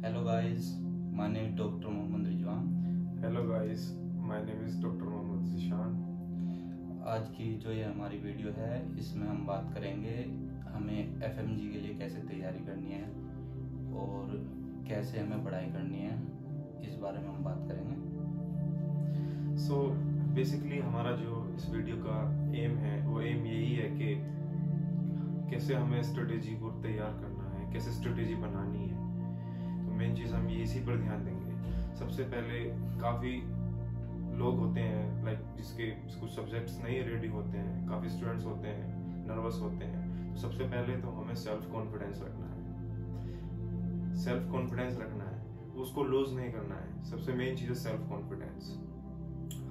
Hello guys, my name is Dr. Mohammad Rizwan. Hello guys, my name is doctor Mohammad Zeeshan. आज की जो ये हमारी वीडियो है इसमें हम बात करेंगे हमें एफएमजी के लिए कैसे तैयारी करनी है और कैसे हमें पढ़ाई करनी है, इस बारे में हम बात करेंगे। सो बेसिकली हमारा जो इस वीडियो का एम है वो एम यही है कि कैसे हमें स्ट्रेटेजी को तैयार करना है, कैसे स्ट्रेटेजी बनानी है। तो मेन चीज़ हम ये इसी पर ध्यान देंगे। सबसे पहले काफ़ी लोग होते हैं लाइक जिसके कुछ सब्जेक्ट्स नहीं रेडी होते हैं, काफ़ी स्टूडेंट्स होते हैं नर्वस होते हैं। तो सबसे पहले तो हमें सेल्फ कॉन्फिडेंस रखना है, सेल्फ कॉन्फिडेंस रखना है, उसको लूज नहीं करना है। सबसे मेन चीज़ है सेल्फ कॉन्फिडेंस।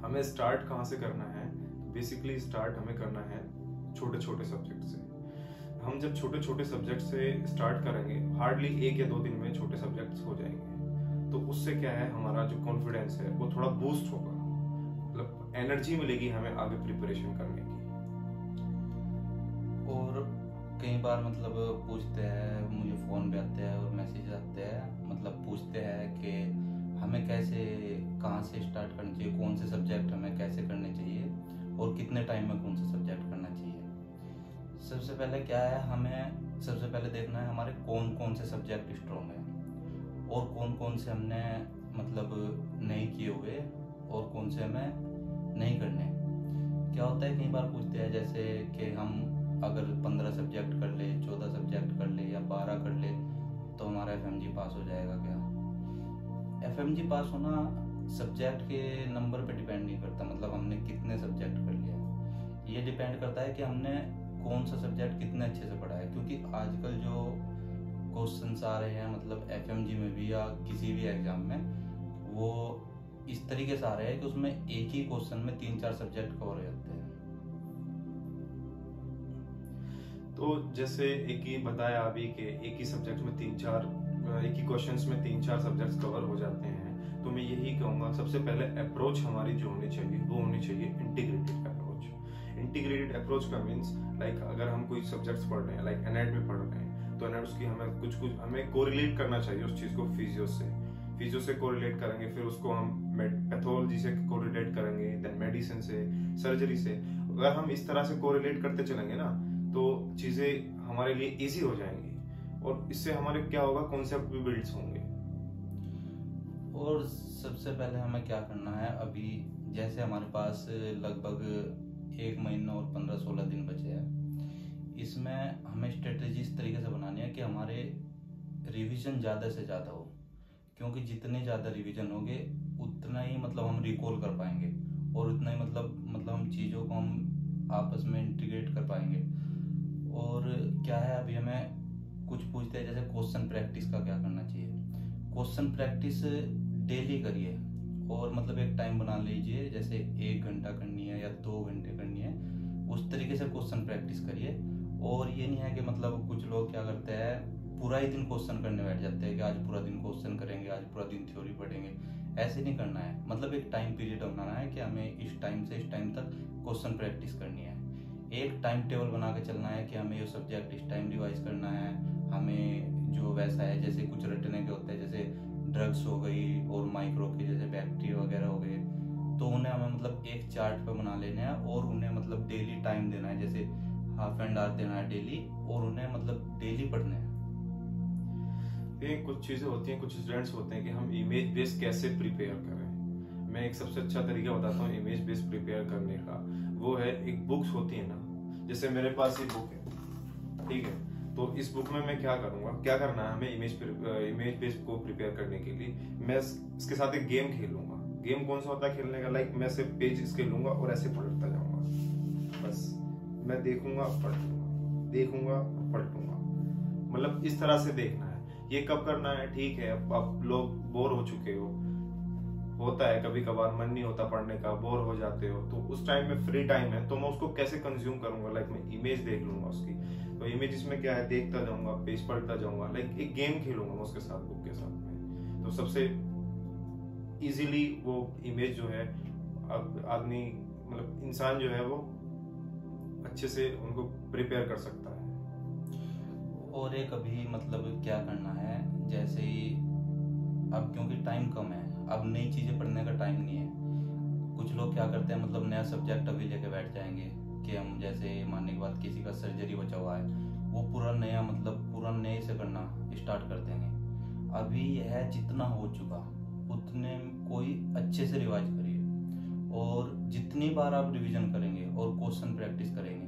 हमें स्टार्ट कहाँ से करना है? बेसिकली स्टार्ट हमें करना है छोटे छोटे सब्जेक्ट से। हम जब छोटे छोटे सब्जेक्ट से स्टार्ट करेंगे, हार्डली 1 या 2 दिन में छोटे सब्जेक्ट्स हो जाएंगे। तो उससे क्या है, हमारा जो कॉन्फिडेंस है वो थोड़ा बूस्ट होगा, मतलब एनर्जी मिलेगी हमें आगे प्रिपरेशन करने की। और कई बार मतलब पूछते हैं, मुझे फ़ोन पे आते हैं और मैसेज आते हैं, मतलब पूछते हैं कि हमें कैसे, कहाँ से स्टार्ट करना चाहिए, कौन से सब्जेक्ट हमें कैसे करने चाहिए और कितने टाइम में कौन सा सब्जेक्ट करना चाहिए। सबसे पहले क्या है, हमें सबसे पहले देखना है हमारे कौन कौन से सब्जेक्ट स्ट्रॉन्ग हैं और कौन कौन से हमने मतलब नहीं किए हुए और कौन से हमें नहीं करने। क्या होता है, कई बार पूछते हैं जैसे कि हम अगर 15 सब्जेक्ट कर ले, 14 सब्जेक्ट कर ले या 12 कर ले तो हमारा एफएमजी पास हो जाएगा क्या? एफएमजी पास होना सब्जेक्ट के नंबर पे डिपेंड नहीं करता, मतलब हमने कितने सब्जेक्ट कर लिया। ये डिपेंड करता है कि हमने कौन सा सब्जेक्ट कितने अच्छे से पढ़ा है। क्योंकि आजकल जो क्वेश्चंस आ रहे हैं, मतलब एफएमजी में भी या किसी भी एग्जाम में, वो इस तरीके से आ रहे हैं कि उसमें एक ही क्वेश्चन में 3-4 सब्जेक्ट कवर हो जाते हैं। तो जैसे एक ही बताया अभी कि एक ही सब्जेक्ट में एक ही क्वेश्चंस में 3-4 सब्जेक्ट्स कवर हो जाते हैं। तो मैं यही कहूँगा, सबसे पहले अप्रोच हमारी जो होनी चाहिए वो होनी चाहिए इंटीग्रेटेड अप्रोच। इंटीग्रेटेड अप्रोच का मीन्स लाइक अगर हम कोई सब्जेक्ट्स पढ़ रहे हैं, लाइक एनाटॉमी पढ़ रहे हैं, तो एनाटॉमी की हमें कुछ हमें कोरिलेट करना चाहिए उस चीज़ को फिजियो से कोरिलेट करेंगे, फिर उसको हम पैथोलॉजी से कोरिलेट करेंगे, देन मेडिसिन से, सर्जरी से। अगर हम इस तरह से कोरिलेट करते चलेंगे ना तो चीज़ें हमारे लिए इजी हो जाएंगी और इससे हमारे क्या होगा, कॉन्सेप्ट भी बिल्ड्स होंगे। और सबसे पहले हमें क्या करना है, अभी जैसे हमारे पास लगभग 1 महीना और 15-16 दिन बचे हैं, इसमें हमें स्ट्रेटेजी इस तरीके से बनानी है कि हमारे रिवीजन ज़्यादा से ज़्यादा हो। क्योंकि जितने ज़्यादा रिवीजन होंगे उतना ही मतलब हम रिकॉल कर पाएंगे और उतना ही मतलब हम चीज़ों को हम आपस में इंटीग्रेट कर पाएंगे। और क्या है, अभी हमें कुछ पूछते हैं जैसे क्वेश्चन प्रैक्टिस का क्या करना चाहिए। क्वेश्चन प्रैक्टिस डेली करिए और मतलब एक टाइम बना लीजिए, जैसे 1 घंटा करनी है या 2 घंटे करनी है, उस तरीके से क्वेश्चन प्रैक्टिस करिए। और ये नहीं है कि मतलब कुछ लोग क्या करते हैं, पूरा ही दिन क्वेश्चन करने बैठ जाते हैं कि आज पूरा दिन क्वेश्चन करेंगे, आज पूरा दिन थ्योरी पढ़ेंगे। ऐसे नहीं करना है, मतलब एक टाइम पीरियड बनाना है कि हमें इस टाइम से इस टाइम तक क्वेश्चन प्रैक्टिस करनी है। एक टाइम टेबल बना के चलना है कि हमें ये सब्जेक्ट इस टाइम रिवाइज करना है। हमें जो वैसा है, जैसे कुछ रटने के होते हैं, जैसे ड्रग्स हो गई और माइक्रो के जैसे बैक्टीरिया वगैरह हो गए, तो उन्हें हमें मतलब एक चार्ट पे बना लेना है और उन्हें मतलब डेली टाइम देना है, जैसे ½ एन आवर देना है डेली, और उन्हें मतलब डेली पढ़ना है। ये कुछ चीज़ें होती हैं, कुछ स्टूडेंट्स होते हैं कि हम इमेज बेस्ड कैसे प्रिपेयर करें। मैं एक सबसे अच्छा तरीका बताता हूँ इमेज बेस्ड प्रिपेयर करने का। वो है, एक बुक्स होती है ना, जैसे मेरे पास ये बुक है, ठीक है, तो इस बुक में मैं क्या करूँगा, क्या करना है हमें इमेज बेस्ड को प्रिपेयर करने के लिए, मैं इसके साथ एक गेम खेलूंगा। गेम कौन सा होता है खेलने का, लाइक मैं सिर्फ पेज इसके लूंगा और ऐसे पलटता जाऊंगा, बस मैं देखूंगा पलटूंगा, देखूंगा पलटूंगा, मतलब इस तरह से देखना है। ये कब करना है, ठीक है, अब लोग बोर हो चुके हो, होता है कभी कभार मन नहीं होता पढ़ने का, बोर हो जाते हो, तो उस टाइम में फ्री टाइम है तो मैं उसको कैसे कंज्यूम करूंगा, लाइक मैं इमेज देख लूंगा उसकी। तो इमेज में क्या है, देखता जाऊंगा, पेज पढ़ता जाऊंगा, लाइक एक गेम खेलूंगा मैं उसके साथ, बुक के साथ में। तो सबसे इजीली वो इमेज जो है आदमी, मतलब इंसान जो है वो अच्छे से उनको प्रिपेयर कर सकता है। और एक अभी मतलब क्या करना है, जैसे ही टाइम कम है, अब नई चीज़ें पढ़ने का टाइम नहीं है। कुछ लोग क्या करते हैं, मतलब नया सब्जेक्ट अभी लेके बैठ जाएंगे कि हम, जैसे मानने के बाद किसी का सर्जरी बचा हुआ है, वो पूरा नया, मतलब पूरा नए से करना स्टार्ट कर देंगे। अभी यह जितना हो चुका उतने कोई अच्छे से रिवाइज करिए, और जितनी बार आप रिवीजन करेंगे और क्वेश्चन प्रैक्टिस करेंगे,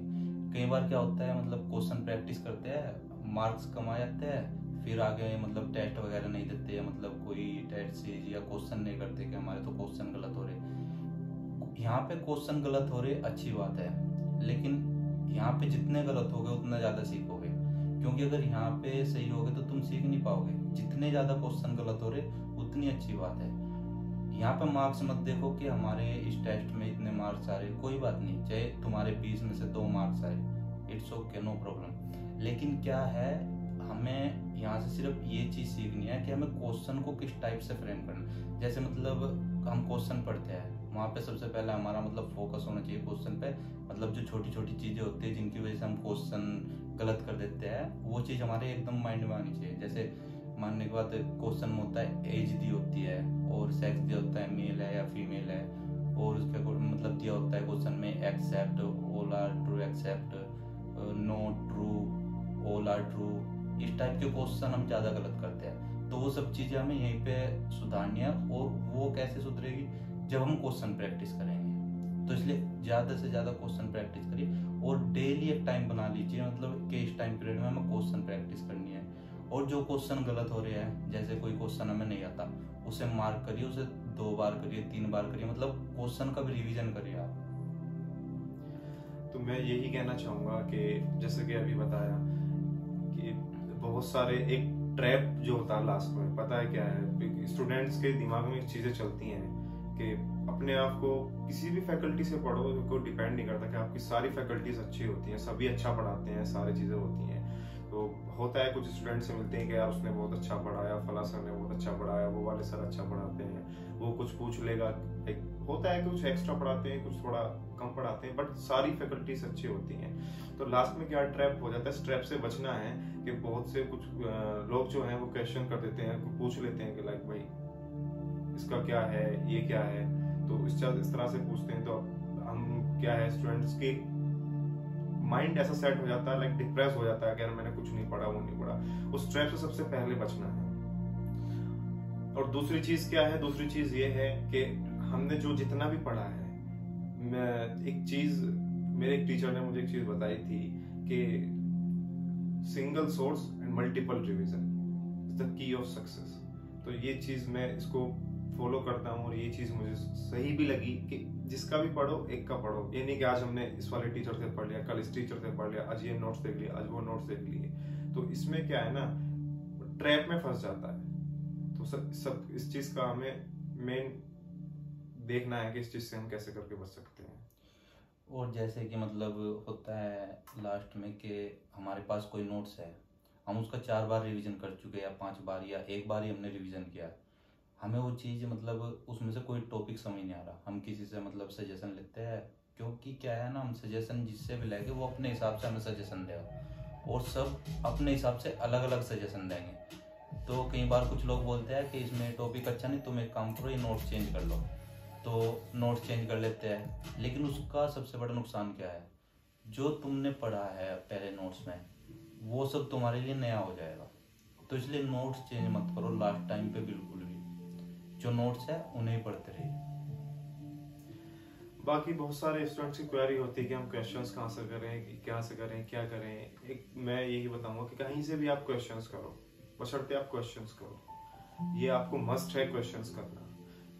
कई बार क्या होता है, मतलब क्वेश्चन प्रैक्टिस करते हैं, मार्क्स कम आ जाते हैं, फिर आगे मतलब टेस्ट वगैरह नहीं देते हैं, मतलब कोई टेस्ट सीरीज या क्वेश्चन नहीं करते कि हमारे तो क्वेश्चन गलत हो रहे। यहाँ पे क्वेश्चन गलत हो रहे अच्छी बात है, लेकिन यहाँ पे जितने गलत हो गए उतना ज़्यादा सीखोगे, क्योंकि अगर यहाँ पे सही होगे तो तुम सीख नहीं पाओगे। जितने ज़्यादा क्वेश्चन गलत हो रहे उतनी अच्छी बात है। यहाँ पे मार्क्स मत देखो कि हमारे इस टेस्ट में इतने मार्क्स आ रहे, कोई बात नहीं, चाहे तुम्हारे 20 में से 2 मार्क्स आए, इट्स ओके, नो प्रॉब्लम। लेकिन क्या है, हमें यहाँ से सिर्फ ये चीज़ सीखनी है कि हमें क्वेश्चन को किस टाइप से फ्रेम करना। जैसे मतलब हम क्वेश्चन पढ़ते हैं, वहाँ पे सबसे पहले हमारा मतलब फोकस होना चाहिए क्वेश्चन पे, मतलब जो छोटी छोटी चीज़ें होती है जिनकी वजह से हम क्वेश्चन गलत कर देते हैं, वो चीज़ हमारे एकदम माइंड में आनी चाहिए। जैसे मानने के बाद क्वेश्चन में होता है एज दी होती है, और सेक्स दिया होता है, मेल है या फीमेल है, और उसके मतलब दिया होता है क्वेश्चन में except, all are true except, no true, all are true. इस टाइप के क्वेश्चन हम ज़्यादा गलत करते हैं, तो वो सब चीज़ें हमें यहीं पे सुधारनी है। और वो कैसे सुधरेगी, जब हम क्वेश्चन प्रैक्टिस करेंगे। तो इसलिए ज़्यादा से ज़्यादा क्वेश्चन प्रैक्टिस करिए, और डेली एक टाइम बना लीजिए, मतलब कि इस टाइम पीरियड में हमें क्वेश्चन प्रैक्टिस करनी है। और जो क्वेश्चन गलत हो रहे हैं, जैसे कोई क्वेश्चन हमें नहीं आता, उसे मार्क करिए, उसे 2 बार करिए, 3 बार करिए, मतलब क्वेश्चन का भी रिवीजन करिए आप। तो मैं यही कहना चाहूंगा कि जैसे कि अभी बताया कि बहुत सारे एक ट्रैप जो होता है लास्ट में, पता है क्या है, स्टूडेंट्स के दिमाग में चीजें चलती हैं कि अपने आप को किसी भी फैकल्टी से पढ़ो, को डिपेंड नहीं करता कि आपकी सारी फैकल्टीज अच्छी होती हैं, सभी अच्छा पढ़ाते हैं, सारी चीजें होती हैं। तो होता है कुछ स्टूडेंट से मिलते हैं कि यार उसने बहुत अच्छा पढ़ाया, फला सर ने बहुत अच्छा पढ़ाया, वो वाले सर अच्छा पढ़ाते हैं, वो कुछ पूछ लेगा। एक होता है कुछ एक्स्ट्रा पढ़ाते हैं, कुछ थोड़ा कम पढ़ाते हैं, बट सारी फैकल्टीज अच्छी होती हैं। तो लास्ट में क्या ट्रैप हो जाता है, इस ट्रैप से बचना है कि बहुत से कुछ लोग जो हैं वो क्वेश्चन कर देते हैं, पूछ लेते हैं कि लाइक भाई इसका क्या है, ये क्या है, तो इस तरह से पूछते हैं। तो हम क्या है, स्टूडेंट्स के माइंड ऐसा सेट हो जाता है, लाइक डिप्रेस हो जाता है कि यार मैंने कुछ नहीं पढ़ा, वो नहीं पढ़ा। उस ट्रैप से सबसे पहले बचना है। और दूसरी चीज क्या है, दूसरी चीज ये है कि हमने जो जितना भी पढ़ा है, मैं एक चीज, मेरे एक टीचर ने मुझे एक चीज बताई थी कि single source and multiple revision is the key of success. तो ये चीज मैं इसको फॉलो करता हूँ, और ये चीज मुझे सही भी लगी कि जिसका भी पढ़ो, एक का पढ़ो। ये नहीं कि आज हमने इस वाले टीचर से पढ़ लिया, कल इस टीचर से पढ़ लिया, आज ये नोट्स देख लिया, आज वो नोट्स देख लिए। तो इसमें क्या है ना, ट्रैप में फंस जाता है। तो सब इस चीज का हमें मेन देखना है कि इस चीज से हम कैसे करके बच सकते हैं। और जैसे कि मतलब होता है लास्ट में कि हमारे पास कोई नोट्स है, हम उसका 4 बार रिवीजन कर चुके, या 5 बार, या 1 बार ही हमने रिवीजन किया, हमें वो चीज़ मतलब उसमें से कोई टॉपिक समझ नहीं आ रहा, हम किसी से मतलब सजेशन लेते हैं। क्योंकि क्या है ना, हम सजेशन जिससे भी लेंगे वो अपने हिसाब से हमें सजेशन देगा, और सब अपने हिसाब से अलग अलग सजेशन देंगे। तो कई बार कुछ लोग बोलते हैं कि इसमें टॉपिक अच्छा नहीं, तुम एक काम करो, ये नोट्स चेंज कर लो, तो नोट्स चेंज कर लेते हैं। लेकिन उसका सबसे बड़ा नुकसान क्या है, जो तुमने पढ़ा है पहले नोट्स में, वो सब तुम्हारे लिए नया हो जाएगा। तो इसलिए नोट्स चेंज मत करो लास्ट टाइम पे, बिल्कुल भी जो नोट्स है उन्हें ही पढ़ते रहिए। बाकी बहुत सारे स्टूडेंट्स की क्वेरी होती है कि हम क्वेश्चंस कहाँ से करें, क्या से करें, क्या करें। एक मैं यही बताऊंगा कि कहीं से भी आप क्वेश्चंस करो, बशर्ते आप क्वेश्चंस करो। ये आपको मस्ट है क्वेश्चंस करना,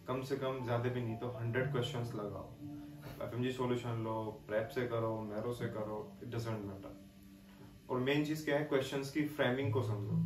कम से कम, ज्यादा भी नहीं तो 100 क्वेश्चंस लगाओ। एफएमजी सॉल्यूशन लो, प्रेप से करो, मैरो से करो, इट डजंट मैटर। और मेन चीज क्या है, क्वेश्चंस की फ्रेमिंग को समझो।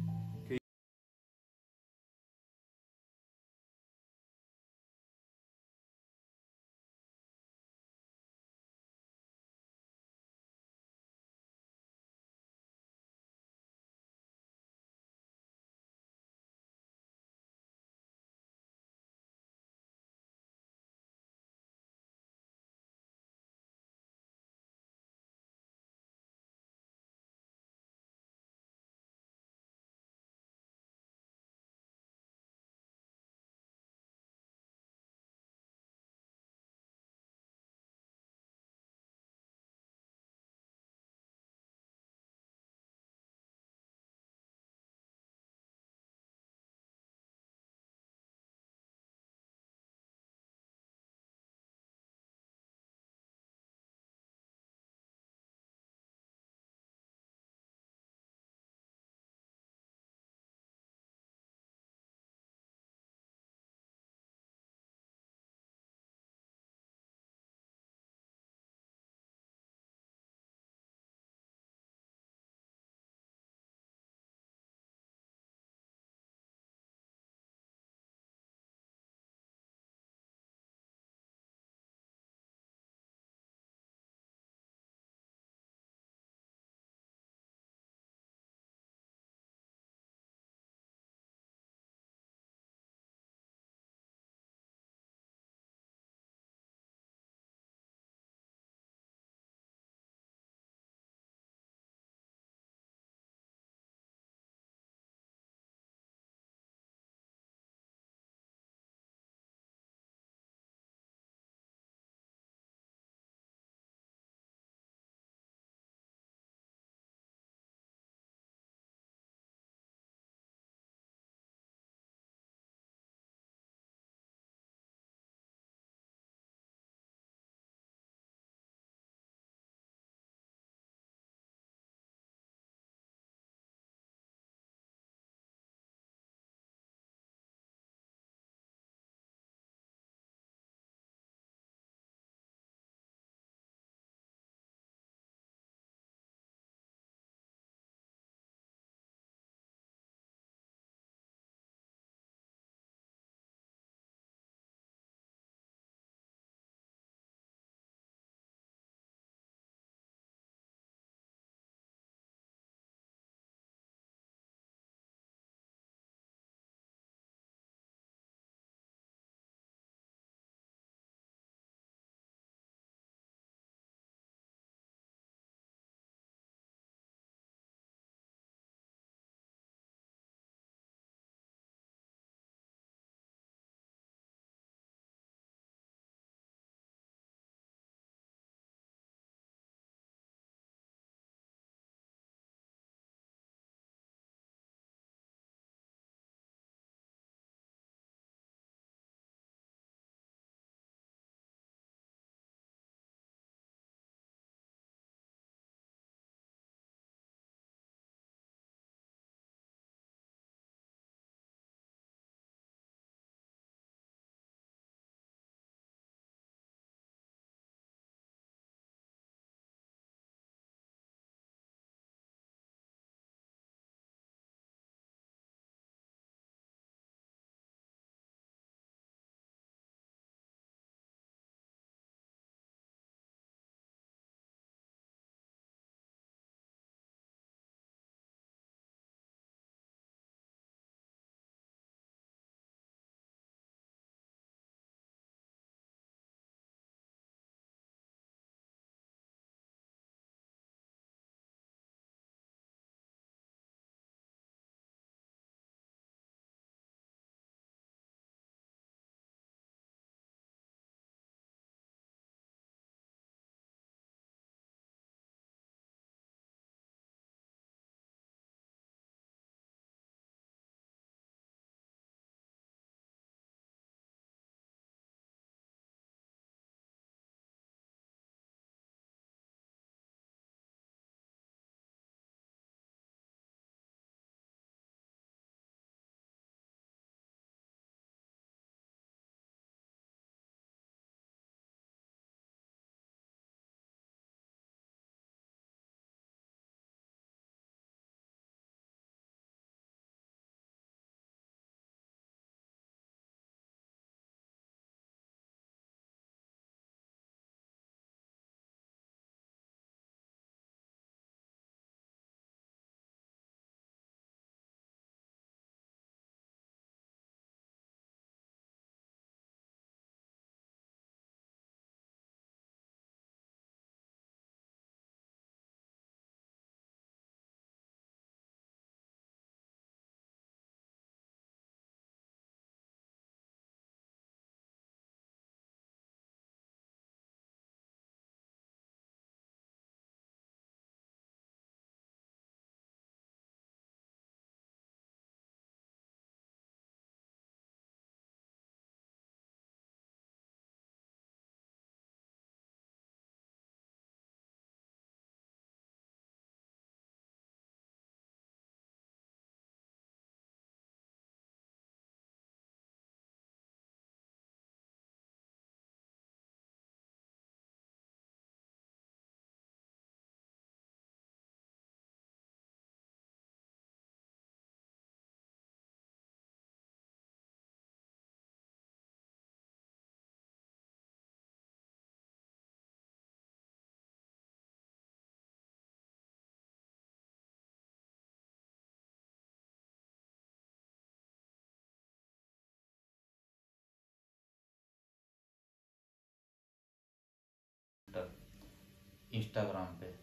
इंस्टाग्राम पे,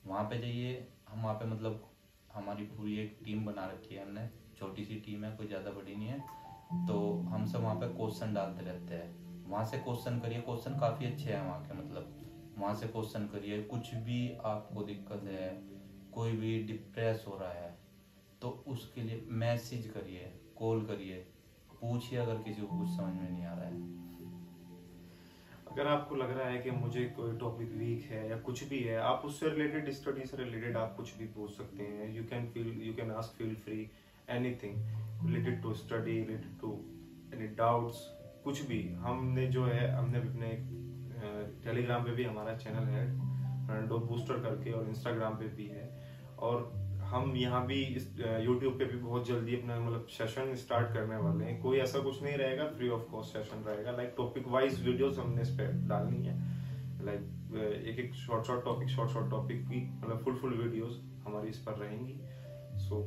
वहाँ पे जाइए। हम वहाँ पे मतलब हमारी पूरी एक टीम बना रखी है हमने, छोटी सी टीम है, कोई ज़्यादा बड़ी नहीं है। तो हम सब वहाँ पे क्वेश्चन डालते रहते हैं, वहाँ से क्वेश्चन करिए, क्वेश्चन काफ़ी अच्छे हैं वहाँ के, मतलब वहाँ से क्वेश्चन करिए। कुछ भी आपको दिक्कत है, कोई भी डिप्रेस हो रहा है, तो उसके लिए मैसेज करिए, कॉल करिए, पूछिए अगर किसी को कुछ समझ में नहीं आ रहा है। अगर आपको लग रहा है कि मुझे कोई टॉपिक वीक है या कुछ भी है, आप उससे रिलेटेड, स्टडी से रिलेटेड आप कुछ भी पूछ सकते हैं। You can ask, feel free, anything related to study, related to any doubts, कुछ भी। हमने जो है, हमने अपने टेलीग्राम पे भी हमारा चैनल है फर्नांडो बूस्टर करके, और इंस्टाग्राम पे भी है, और हम यहाँ भी इस यूट्यूब पे भी बहुत जल्दी अपना मतलब सेशन स्टार्ट करने वाले हैं। कोई ऐसा कुछ नहीं रहेगा, फ्री ऑफ कॉस्ट सेशन रहेगा। लाइक टॉपिक वाइज वीडियोस हमने इस पे डालनी है, लाइक एक एक शॉर्ट टॉपिक की मतलब फुल वीडियोस हमारी इस पर रहेंगी। सो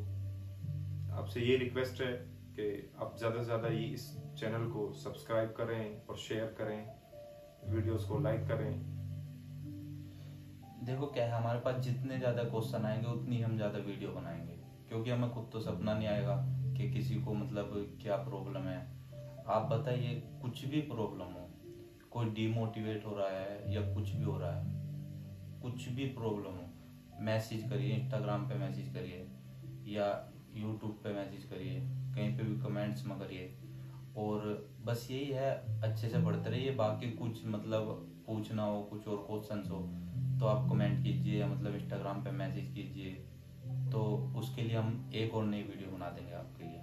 आपसे ये रिक्वेस्ट है कि आप ज़्यादा से ज़्यादा ये इस चैनल को सब्सक्राइब करें और शेयर करें, वीडियोस को लाइक करें। देखो क्या है, हमारे पास जितने ज़्यादा क्वेश्चन आएंगे उतनी हम ज़्यादा वीडियो बनाएंगे, क्योंकि हमें खुद तो सपना नहीं आएगा कि किसी को मतलब क्या प्रॉब्लम है। आप बताइए, कुछ भी प्रॉब्लम हो, कोई डिमोटिवेट हो रहा है या कुछ भी हो रहा है, कुछ भी प्रॉब्लम हो, मैसेज करिए, इंस्टाग्राम पे मैसेज करिए या यूट्यूब पे मैसेज करिए, कहीं पे भी कमेंट्स में करिए। और बस यही है, अच्छे से पढ़ते रहिए। बाकी कुछ मतलब पूछना हो, कुछ और क्वेश्चंस हो, तो आप कमेंट कीजिए या मतलब इंस्टाग्राम पे मैसेज कीजिए, तो उसके लिए हम एक और नई वीडियो बना देंगे आपके लिए।